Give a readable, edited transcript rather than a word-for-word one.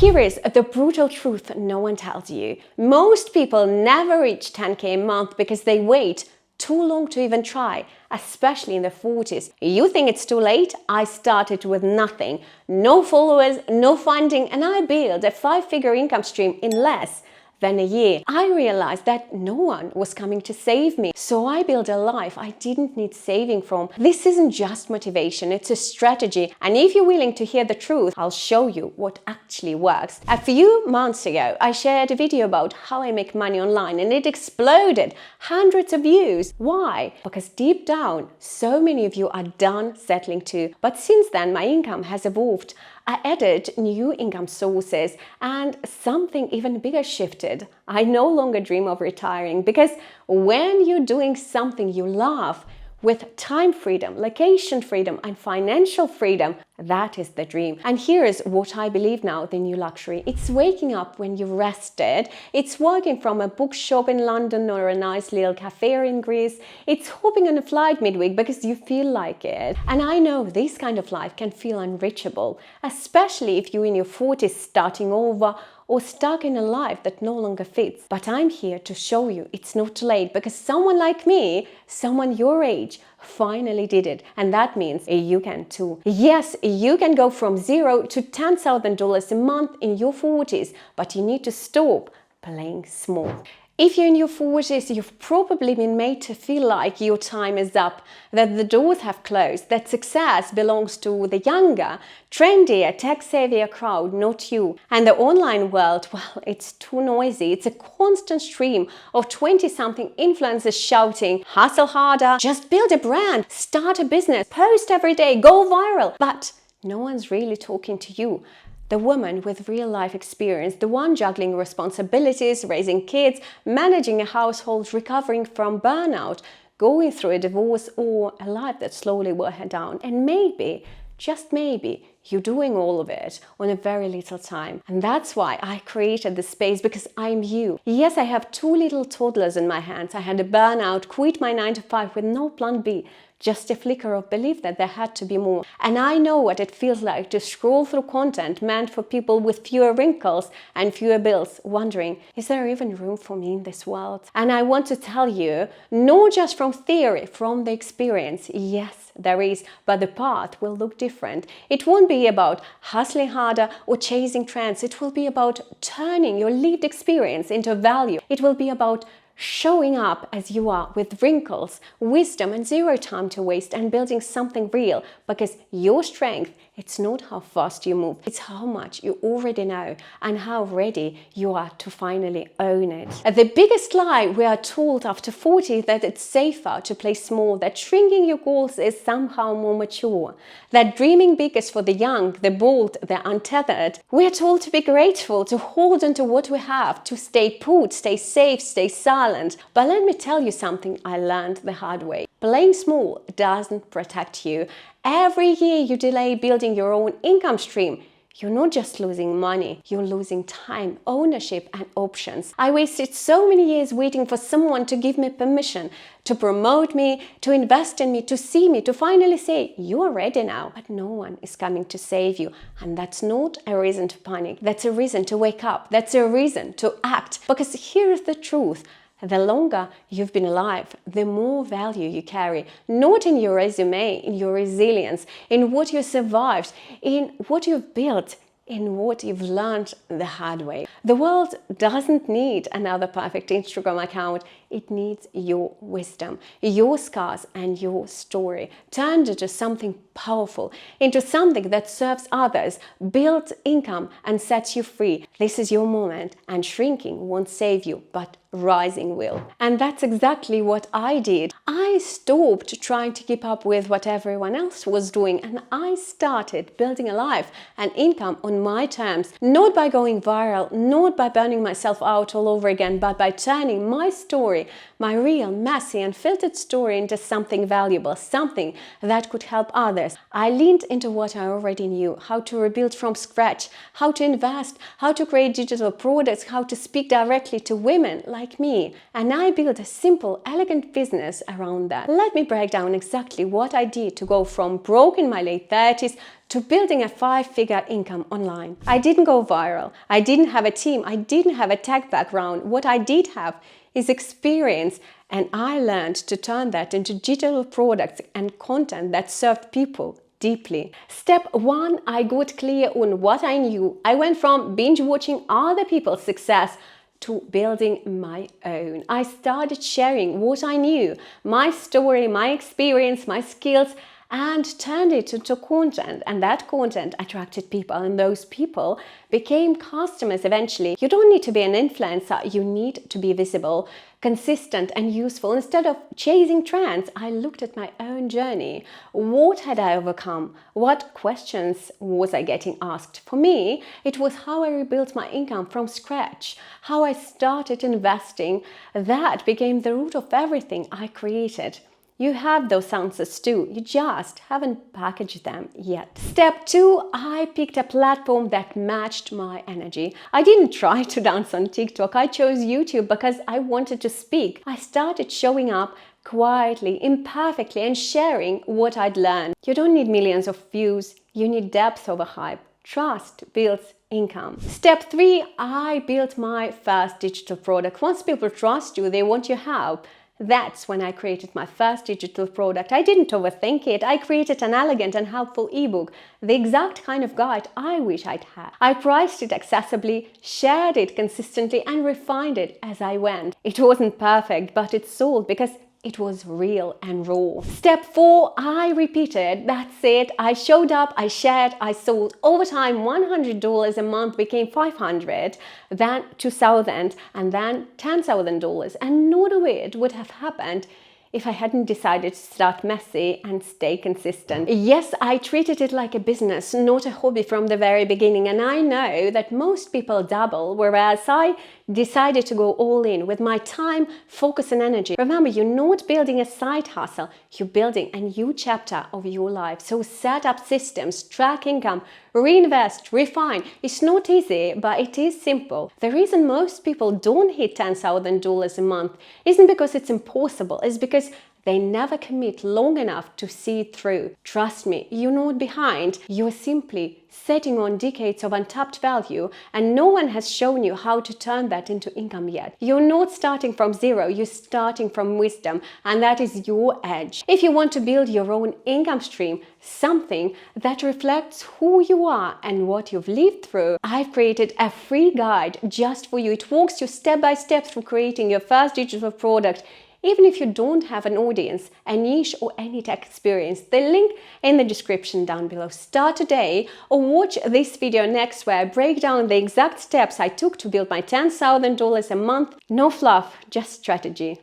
Here is the brutal truth no one tells you. Most people never reach 10K a month because they wait too long to even try, especially in their 40s. You think it's too late? I started with nothing. No followers, no funding, and I built a 5-figure income stream in less than a year. I realized that no one was coming to save me. So I built a life I didn't need saving from. This isn't just motivation, it's a strategy. And if you're willing to hear the truth, I'll show you what actually works. A few months ago, I shared a video about how I make money online and it exploded. Hundreds of views. Why? Because deep down, so many of you are done settling too. But since then, my income has evolved. I added new income sources and something even bigger shifted. I no longer dream of retiring because when you're doing something you love, with time freedom, location freedom, and financial freedom, that is the dream. And here is what I believe now, the new luxury. It's waking up when you're rested. It's working from a bookshop in London or a nice little cafe in Greece. It's hopping on a flight midweek because you feel like it. And I know this kind of life can feel unreachable, especially if you're in your 40s starting over or stuck in a life that no longer fits. But I'm here to show you it's not too late because someone like me, someone your age, finally did it. And that means you can too. Yes, you can go from $0 to $10,000 a month in your 40s, but you need to stop playing small. If you're in your 40s, you've probably been made to feel like your time is up, that the doors have closed, that success belongs to the younger, trendier, tech-savvier crowd, not you. And the online world, well, it's too noisy. It's a constant stream of 20-something influencers shouting, hustle harder, just build a brand, start a business, post every day, go viral. But no one's really talking to you. The woman with real-life experience, the one juggling responsibilities, raising kids, managing a household, recovering from burnout, going through a divorce or a life that slowly wore her down. And maybe, just maybe, you're doing all of it on a very little time. And that's why I created this space, because I'm you. Yes, I have 2 little toddlers in my hands. I had a burnout, quit my 9-to-5 with no plan B. Just a flicker of belief that there had to be more. And I know what it feels like to scroll through content meant for people with fewer wrinkles and fewer bills, wondering, is there even room for me in this world? And I want to tell you, not just from theory, from the experience, yes, there is, but the path will look different. It won't be about hustling harder or chasing trends. It will be about turning your lived experience into value. It will be about showing up as you are with wrinkles, wisdom, and 0 time to waste, and building something real, because your strength, it's not how fast you move, it's how much you already know and how ready you are to finally own it. The biggest lie we are told after 40 is that it's safer to play small, that shrinking your goals is somehow more mature, that dreaming big is for the young, the bold, the untethered. We are told to be grateful, to hold on to what we have, to stay put, stay safe, stay silent. But let me tell you something I learned the hard way. Playing small doesn't protect you. Every year you delay building your own income stream, you're not just losing money, you're losing time, ownership, and options. I wasted so many years waiting for someone to give me permission, to promote me, to invest in me, to see me, to finally say, you are ready now. But no one is coming to save you. And that's not a reason to panic. That's a reason to wake up. That's a reason to act. Because here's the truth. The longer you've been alive, the more value you carry, not in your resume, in your resilience, in what you survived, in what you've built, in what you've learned the hard way. The world doesn't need another perfect Instagram account. It needs your wisdom, your scars, and your story turned into something powerful, into something that serves others, builds income, and sets you free. This is your moment, and shrinking won't save you, but rising will. And that's exactly what I did. I stopped trying to keep up with what everyone else was doing, and I started building a life and income on my terms, not by going viral, not by burning myself out all over again, but by turning my story, my real, messy, and filtered story into something valuable, something that could help others. I leaned into what I already knew, how to rebuild from scratch, how to invest, how to create digital products, how to speak directly to women like me. And I built a simple, elegant business around that. Let me break down exactly what I did to go from broke in my late 30s to building a 5-figure income online. I didn't go viral. I didn't have a team. I didn't have a tech background. What I did have is experience, and I learned to turn that into digital products and content that served people deeply. Step 1, I got clear on what I knew. I went from binge watching other people's success to building my own. I started sharing what I knew, my story, my experience, my skills, and turned it into content. And that content attracted people, and those people became customers eventually. You don't need to be an influencer, you need to be visible, consistent, and useful. Instead of chasing trends, I looked at my own journey. What had I overcome? What questions was I getting asked? For me, it was how I rebuilt my income from scratch, how I started investing. That became the root of everything I created. You have those answers too, you just haven't packaged them yet. Step 2, I picked a platform that matched my energy. I didn't try to dance on TikTok, I chose YouTube because I wanted to speak. I started showing up quietly, imperfectly, and sharing what I'd learned. You don't need millions of views, you need depth over hype. Trust builds income. Step 3, I built my first digital product. Once people trust you, they want your help. That's when I created my first digital product. I didn't overthink it. I created an elegant and helpful ebook, the exact kind of guide I wish I'd had. I priced it accessibly, shared it consistently, and refined it as I went. It wasn't perfect, but it sold because it was real and raw. Step 4, I repeated. That's it. I showed up, I shared, I sold. Over time, $100 a month became $500, then $2,000, and then $10,000. And none of it would have happened if I hadn't decided to start messy and stay consistent. Yes, I treated it like a business, not a hobby from the very beginning. And I know that most people dabble, whereas I decided to go all in with my time, focus, and energy. Remember, you're not building a side hustle, you're building a new chapter of your life. So set up systems, track income, reinvest, refine. It's not easy, but it is simple. The reason most people don't hit $10,000 a month isn't because it's impossible, it's because they never commit long enough to see it through. Trust me, you're not behind. You're simply sitting on decades of untapped value, and no one has shown you how to turn that into income yet. You're not starting from zero, you're starting from wisdom, and that is your edge. If you want to build your own income stream, something that reflects who you are and what you've lived through, I've created a free guide just for you. It walks you step by step through creating your first digital product. Even if you don't have an audience, a niche, or any tech experience, the link in the description down below. Start today or watch this video next where I break down the exact steps I took to build my $10,000 a month. No fluff, just strategy.